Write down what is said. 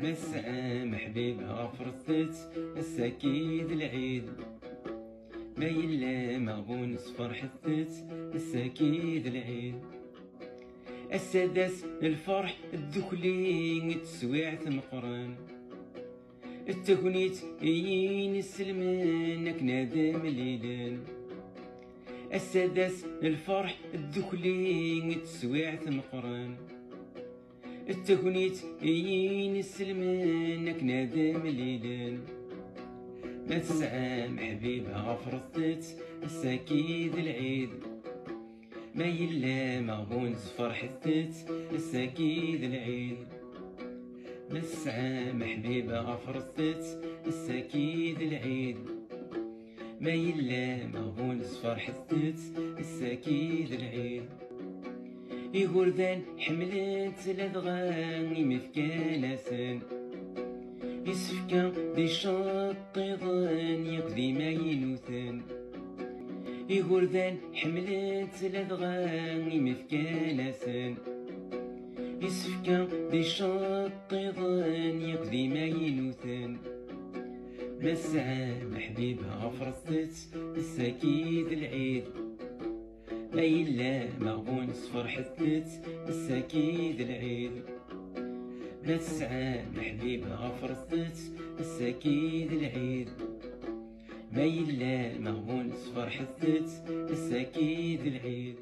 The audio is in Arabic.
مسعى محبيب غفرثت الساكيد العيد ما يلا مغبونس فرحثت الساكيد العيد السادس الفرح الدخلي تسويعت مقران التكنيت يين السلمان نادم ليلان السادس الفرح الدخلي تسويعت مقران التكنيت يين السلمان نادم ليلان ما تسعى محبيبها غفرثت الساكيد العيد ما يلا مغبونز فرحثت الساكيد العيد ما تسعى محبيبها غفرثت الساكيد العيد ما يلا مغبونز فرحثت الساكيد العيد يغردان حملت لدغاني مفكانسن يسفكا دي شطيضان يقضي ما ينوثن يغردان حملت لدغاني مفكانسن يسفكا دي شطيضان يقضي ما ينوثن مسعى محبيبها غفرثت الساكيد العيد ما يلا مغبونس فرحثت الساكيد العيد ما تسعى محبيبها غفرثت الساكيد العيد ما يلا مغبونس فرحثت الساكيد العيد